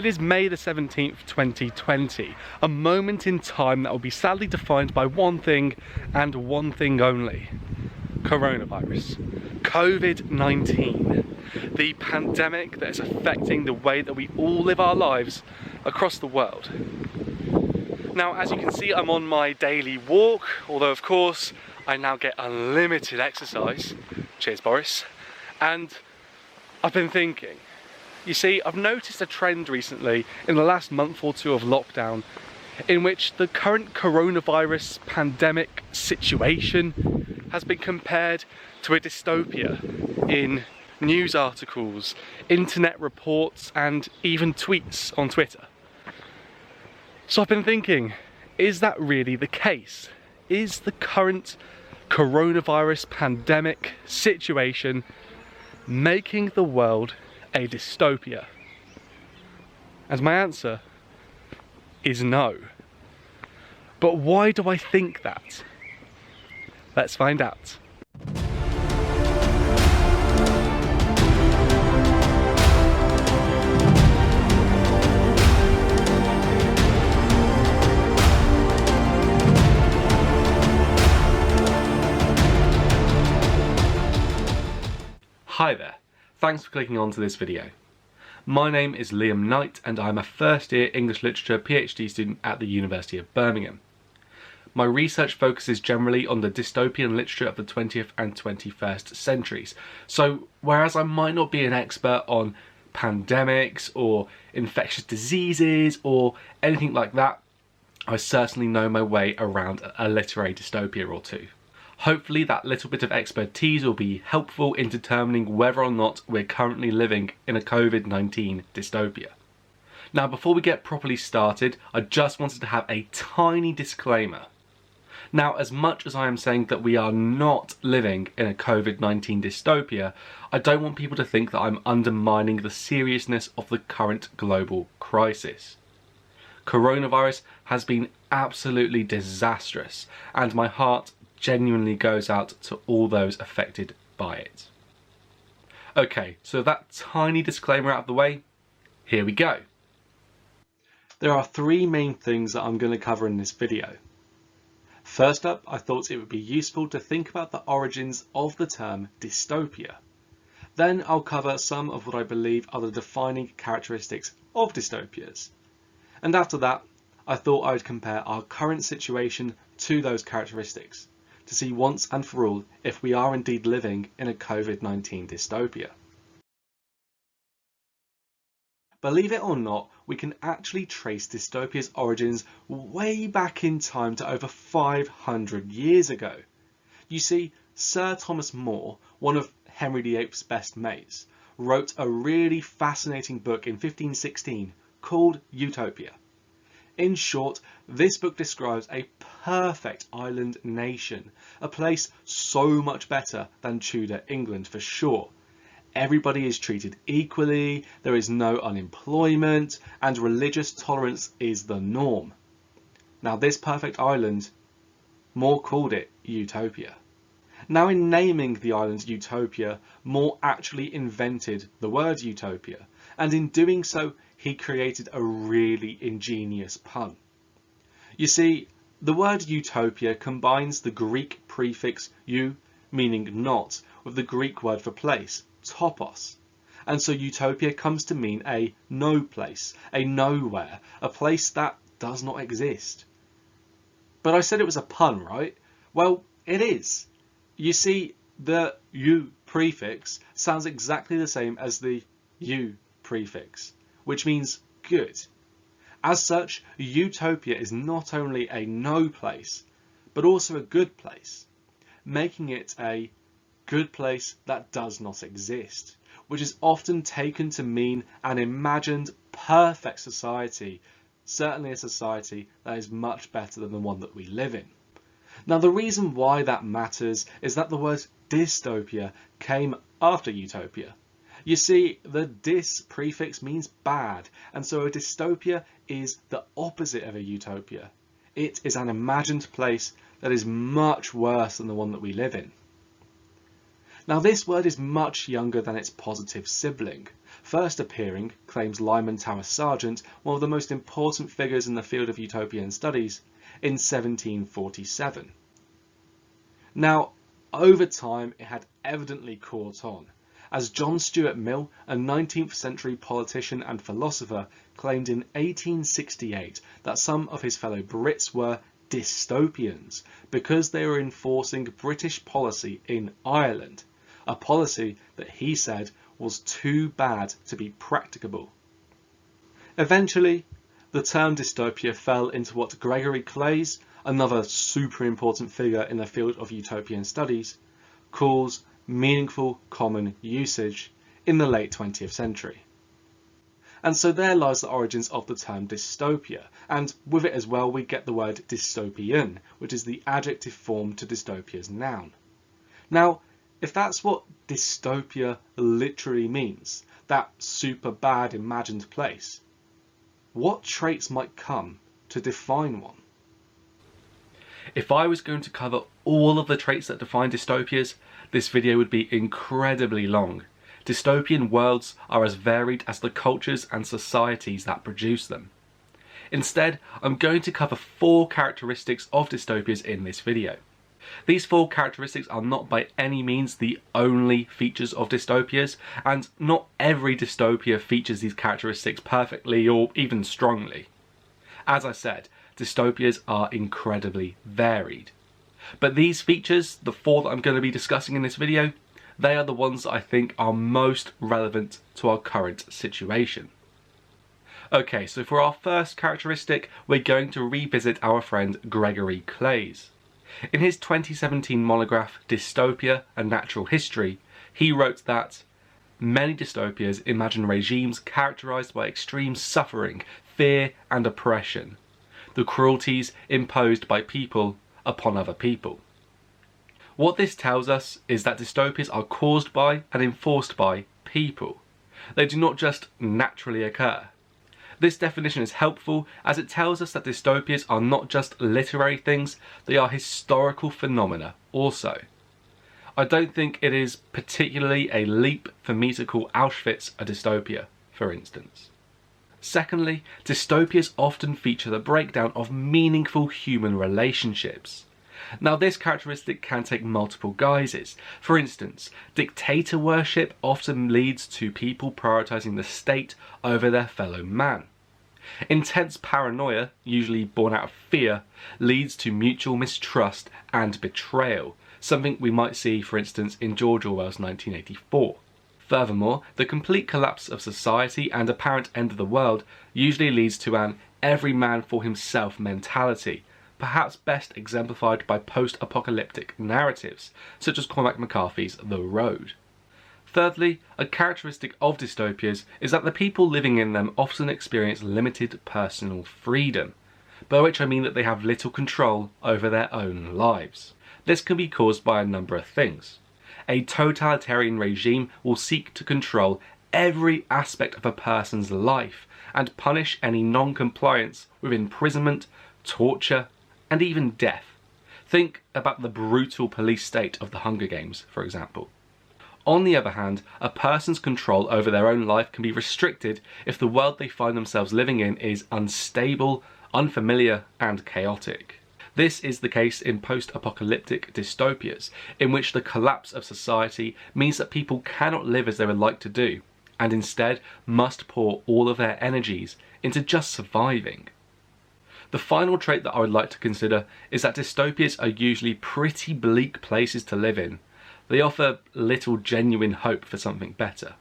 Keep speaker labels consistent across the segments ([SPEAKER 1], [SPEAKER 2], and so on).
[SPEAKER 1] It is May the 17th, 2020, a moment in time that will be sadly defined by one thing and one thing only: coronavirus. COVID-19, the pandemic that is affecting the way that we all live our lives across the world. Now, as you can see, I'm on my daily walk, although of course I now get unlimited exercise. Cheers, Boris. And I've been thinking, you see, I've noticed a trend recently in the last month or two of lockdown in which the current coronavirus pandemic situation has been compared to a dystopia in news articles, internet reports, and even tweets on Twitter. So I've been thinking, is that really the case? Is the current coronavirus pandemic situation making the world a dystopia? And my answer is no. But why do I think that? Let's find out. Hi there. Thanks for clicking on to this video. My name is Liam Knight and I'm a first year English Literature PhD student at the University of Birmingham. My research focuses generally on the dystopian literature of the 20th and 21st centuries. So whereas I might not be an expert on pandemics or infectious diseases or anything like that, I certainly know my way around a literary dystopia or two. Hopefully that little bit of expertise will be helpful in determining whether or not we're currently living in a COVID-19 dystopia. Now, before we get properly started, I just wanted to have a tiny disclaimer. Now, as much as I am saying that we are not living in a COVID-19 dystopia, I don't want people to think that I'm undermining the seriousness of the current global crisis. Coronavirus has been absolutely disastrous, and my heart genuinely goes out to all those affected by it. Okay, so that tiny disclaimer out of the way, here we go. There are three main things that I'm going to cover in this video. First up, I thought it would be useful to think about the origins of the term dystopia. Then I'll cover some of what I believe are the defining characteristics of dystopias. And after that, I thought I would compare our current situation to those characteristics, to see once and for all if we are indeed living in a COVID-19 dystopia. Believe it or not, we can actually trace dystopia's origins way back in time to over 500 years ago. You see, Sir Thomas More, one of Henry VIII's best mates, wrote a really fascinating book in 1516 called Utopia. In short, this book describes a perfect island nation, a place so much better than Tudor England for sure. Everybody is treated equally, there is no unemployment, and religious tolerance is the norm. Now, this perfect island, More called it Utopia. Now, in naming the island Utopia, More actually invented the word utopia, and in doing so, he created a really ingenious pun. You see, the word utopia combines the Greek prefix eu, meaning not, with the Greek word for place, topos. And so utopia comes to mean a no place, a nowhere, a place that does not exist. But I said it was a pun, right? Well, it is. You see, the eu prefix sounds exactly the same as the u prefix, which means good. As such, utopia is not only a no place, but also a good place, making it a good place that does not exist, which is often taken to mean an imagined perfect society, certainly a society that is much better than the one that we live in. Now, the reason why that matters is that the word dystopia came after utopia. You see, the dys prefix means bad, and so a dystopia is the opposite of a utopia. It is an imagined place that is much worse than the one that we live in. Now this word is much younger than its positive sibling, first appearing, claims Lyman Sargent, one of the most important figures in the field of utopian studies, in 1747. Now, over time it had evidently caught on, as John Stuart Mill, a 19th century politician and philosopher, claimed in 1868 that some of his fellow Brits were dystopians because they were enforcing British policy in Ireland, a policy that he said was too bad to be practicable. Eventually, the term dystopia fell into what Gregory Claeys, another super important figure in the field of utopian studies, calls meaningful common usage in the late 20th century. And so there lies the origins of the term dystopia, and with it as well we get the word dystopian, which is the adjective form to dystopia's noun. Now, if that's what dystopia literally means, that super bad imagined place, what traits might come to define one? If I was going to cover all of the traits that define dystopias, this video would be incredibly long. Dystopian worlds are as varied as the cultures and societies that produce them. Instead, I'm going to cover 4 characteristics of dystopias in this video. These 4 characteristics are not by any means the only features of dystopias, and not every dystopia features these characteristics perfectly or even strongly. As I said, dystopias are incredibly varied. But these features, the 4 that I'm going to be discussing in this video, they are the ones that I think are most relevant to our current situation. Okay, so for our first characteristic, we're going to revisit our friend Gregory Claeys. In his 2017 monograph, Dystopia, A Natural History, he wrote that many dystopias imagine regimes characterized by extreme suffering, fear and oppression, the cruelties imposed by people upon other people. What this tells us is that dystopias are caused by and enforced by people. They do not just naturally occur. This definition is helpful as it tells us that dystopias are not just literary things, they are historical phenomena also. I don't think it is particularly a leap for me to call Auschwitz a dystopia, for instance. Secondly, dystopias often feature the breakdown of meaningful human relationships. Now this characteristic can take multiple guises. For instance, dictator worship often leads to people prioritizing the state over their fellow man. Intense paranoia, usually born out of fear, leads to mutual mistrust and betrayal, something we might see, for instance, in George Orwell's 1984. Furthermore, the complete collapse of society and apparent end of the world usually leads to an every man for himself mentality, perhaps best exemplified by post-apocalyptic narratives, such as Cormac McCarthy's The Road. Thirdly, a characteristic of dystopias is that the people living in them often experience limited personal freedom, by which I mean that they have little control over their own lives. This can be caused by a number of things. A totalitarian regime will seek to control every aspect of a person's life and punish any non-compliance with imprisonment, torture, and even death. Think about the brutal police state of the Hunger Games, for example. On the other hand, a person's control over their own life can be restricted if the world they find themselves living in is unstable, unfamiliar, and chaotic. This is the case in post-apocalyptic dystopias, in which the collapse of society means that people cannot live as they would like to do, and instead must pour all of their energies into just surviving. The final trait that I would like to consider is that dystopias are usually pretty bleak places to live in. They offer little genuine hope for something better.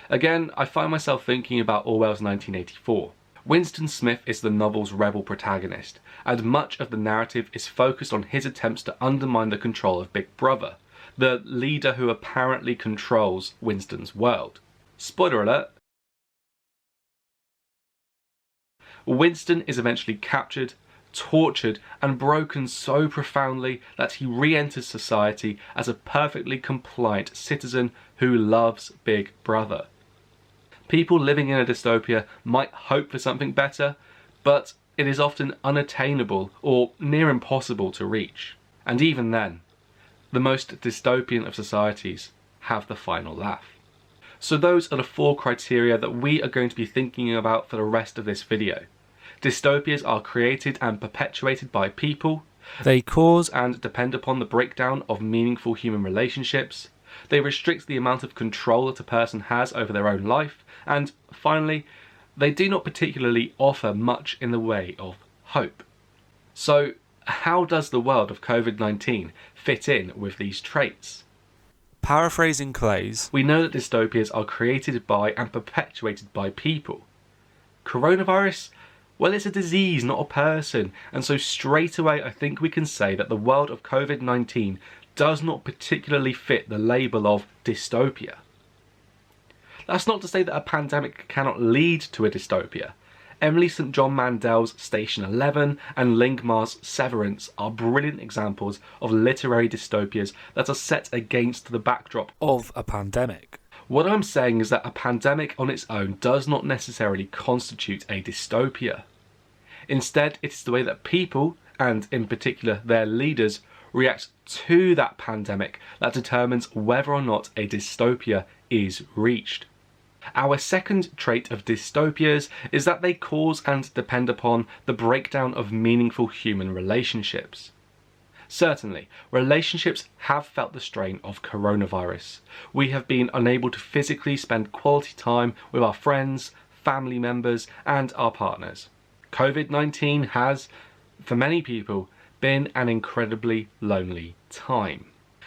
[SPEAKER 1] Again, I find myself thinking about Orwell's 1984. Winston Smith is the novel's rebel protagonist, and much of the narrative is focused on his attempts to undermine the control of Big Brother, the leader who apparently controls Winston's world. Spoiler alert! Winston is eventually captured, tortured, and broken so profoundly that he re-enters society as a perfectly compliant citizen who loves Big Brother. People living in a dystopia might hope for something better, but it is often unattainable or near impossible to reach. And even then, the most dystopian of societies have the final laugh. So those are the 4 criteria that we are going to be thinking about for the rest of this video. Dystopias are created and perpetuated by people. They cause and depend upon the breakdown of meaningful human relationships. They restrict the amount of control that a person has over their own life. And finally, they do not particularly offer much in the way of hope. So how does the world of COVID-19 fit in with these traits? Paraphrasing Claeys, we know that dystopias are created by and perpetuated by people. Coronavirus? Well, it's a disease, not a person, and so straight away I think we can say that the world of COVID-19 does not particularly fit the label of dystopia. That's not to say that a pandemic cannot lead to a dystopia. Emily St John Mandel's Station 11 and Lingmar's Severance are brilliant examples of literary dystopias that are set against the backdrop of a pandemic. What I'm saying is that a pandemic on its own does not necessarily constitute a dystopia. Instead, it is the way that people, and in particular their leaders, react to that pandemic that determines whether or not a dystopia is reached. Our second trait of dystopias is that they cause and depend upon the breakdown of meaningful human relationships. Certainly, relationships have felt the strain of coronavirus. We have been unable to physically spend quality time with our friends, family members, and our partners. COVID-19 has, for many people, been an incredibly lonely time.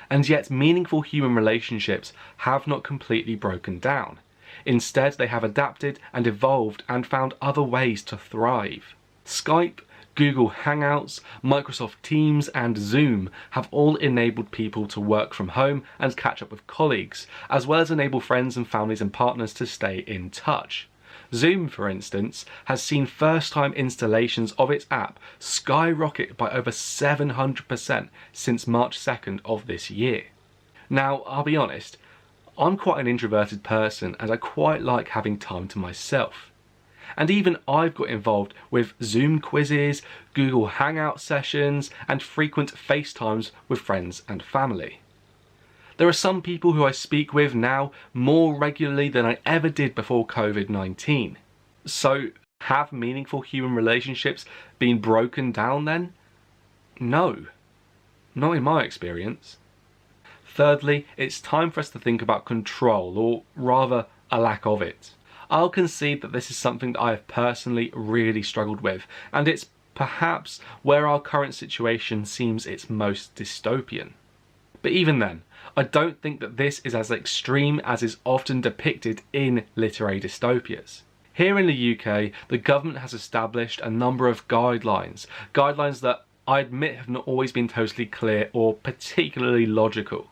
[SPEAKER 1] And yet, meaningful human relationships have not completely broken down. Instead, they have adapted and evolved and found other ways to thrive. Skype, Google Hangouts, Microsoft Teams and Zoom have all enabled people to work from home and catch up with colleagues, as well as enable friends and families and partners to stay in touch. Zoom, for instance, has seen first-time installations of its app skyrocket by over 700% since March 2nd of this year. Now, I'll be honest, I'm quite an introverted person and I quite like having time to myself. And even I've got involved with Zoom quizzes, Google Hangout sessions, and frequent FaceTimes with friends and family. There are some people who I speak with now more regularly than I ever did before COVID-19. So, have meaningful human relationships been broken down then? No. Not in my experience. Thirdly, it's time for us to think about control, or rather, a lack of it. I'll concede that this is something that I have personally really struggled with, and it's perhaps where our current situation seems its most dystopian. But even then, I don't think that this is as extreme as is often depicted in literary dystopias. Here in the UK, the government has established a number of guidelines that I admit have not always been totally clear or particularly logical.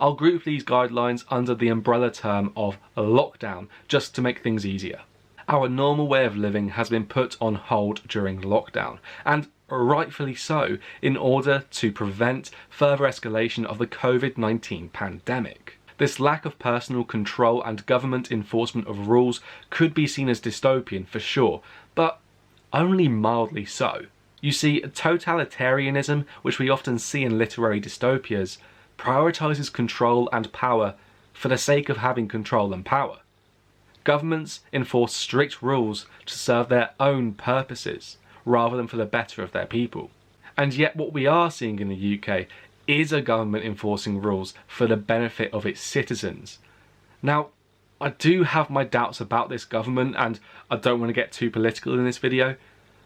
[SPEAKER 1] I'll group these guidelines under the umbrella term of lockdown, just to make things easier. Our normal way of living has been put on hold during lockdown, and rightfully so, in order to prevent further escalation of the COVID-19 pandemic. This lack of personal control and government enforcement of rules could be seen as dystopian for sure, but only mildly so. You see, totalitarianism, which we often see in literary dystopias, prioritises control and power for the sake of having control and power. Governments enforce strict rules to serve their own purposes, rather than for the better of their people. And yet what we are seeing in the UK is a government enforcing rules for the benefit of its citizens. Now, I do have my doubts about this government, and I don't want to get too political in this video,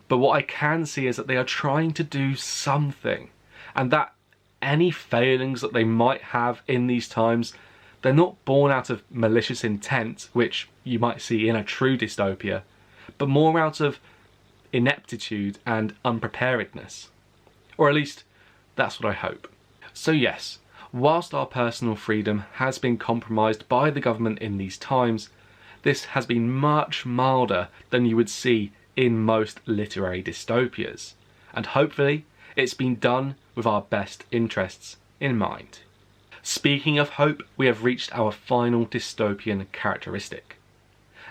[SPEAKER 1] but what I can see is that they are trying to do something, and that any failings that they might have in these times, they're not born out of malicious intent, which you might see in a true dystopia, but more out of ineptitude and unpreparedness. Or at least, that's what I hope. So yes, whilst our personal freedom has been compromised by the government in these times, this has been much milder than you would see in most literary dystopias, and hopefully it's been done with our best interests in mind. Speaking of hope, we have reached our final dystopian characteristic.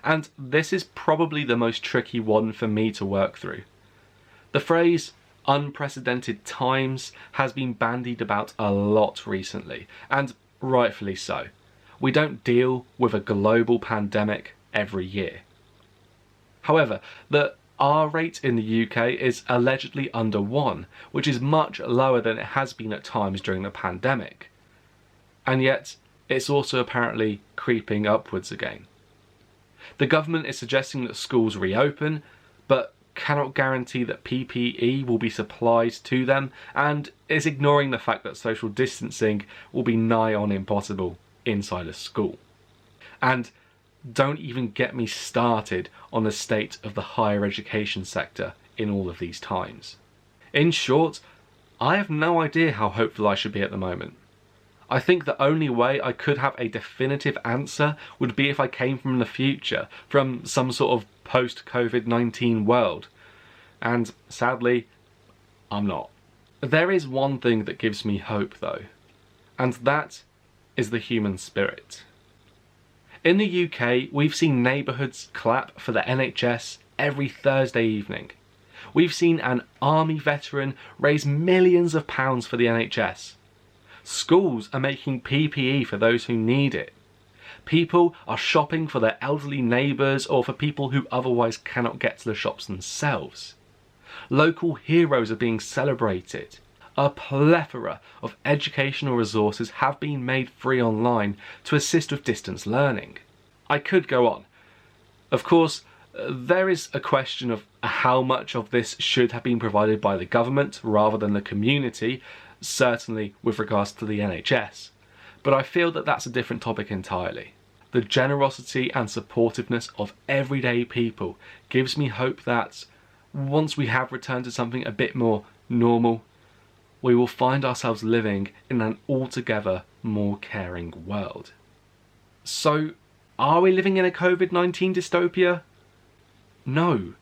[SPEAKER 1] And this is probably the most tricky one for me to work through. The phrase, Unprecedented times has been bandied about a lot recently, and rightfully so. We don't deal with a global pandemic every year. However, the R rate in the UK is allegedly under 1, which is much lower than it has been at times during the pandemic. And yet, it's also apparently creeping upwards again. The government is suggesting that schools reopen, but cannot guarantee that PPE will be supplied to them, and is ignoring the fact that social distancing will be nigh on impossible inside a school. And don't even get me started on the state of the higher education sector in all of these times. In short, I have no idea how hopeful I should be at the moment. I think the only way I could have a definitive answer would be if I came from the future, from some sort of post-COVID-19 world. And sadly, I'm not. There is one thing that gives me hope though, and that is the human spirit. In the UK, we've seen neighbourhoods clap for the NHS every Thursday evening. We've seen an army veteran raise millions of pounds for the NHS. Schools are making PPE for those who need it. People are shopping for their elderly neighbours or for people who otherwise cannot get to the shops themselves. Local heroes are being celebrated. A plethora of educational resources have been made free online to assist with distance learning. I could go on. Of course, there is a question of how much of this should have been provided by the government rather than the community, certainly with regards to the NHS. But I feel that that's a different topic entirely. The generosity and supportiveness of everyday people gives me hope that once we have returned to something a bit more normal, we will find ourselves living in an altogether more caring world. So, are we living in a COVID-19 dystopia? No.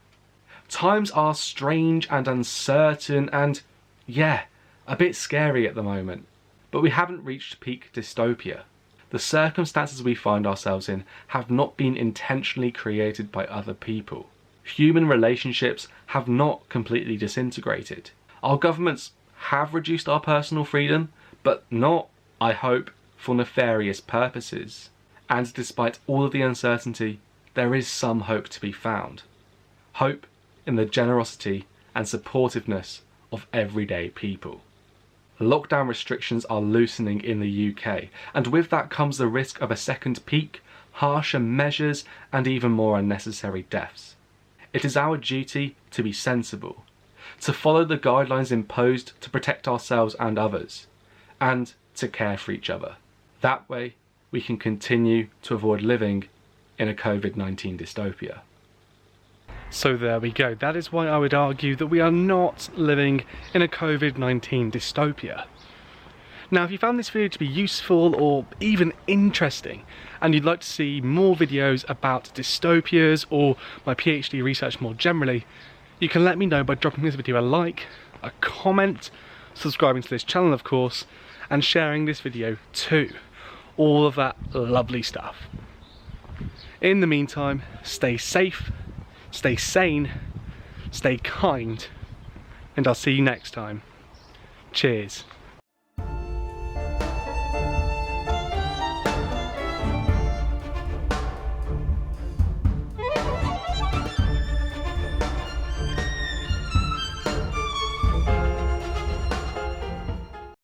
[SPEAKER 1] Times are strange and uncertain and, yeah, a bit scary at the moment. But we haven't reached peak dystopia. The circumstances we find ourselves in have not been intentionally created by other people. Human relationships have not completely disintegrated. Our governments have reduced our personal freedom, but not, I hope, for nefarious purposes. And despite all of the uncertainty, there is some hope to be found. Hope in the generosity and supportiveness of everyday people. Lockdown restrictions are loosening in the UK, and with that comes the risk of a second peak, harsher measures, and even more unnecessary deaths. It is our duty to be sensible, to follow the guidelines imposed to protect ourselves and others, and to care for each other. That way, we can continue to avoid living in a COVID-19 dystopia. So there we go. That is why I would argue that we are not living in a COVID-19 dystopia. Now, if you found this video to be useful or even interesting, and you'd like to see more videos about dystopias or my PhD research more generally, you can let me know by dropping this video a like, a comment, subscribing to this channel of course, and sharing this video too. All of that lovely stuff. In the meantime, stay safe, stay sane, stay kind, and I'll see you next time. Cheers.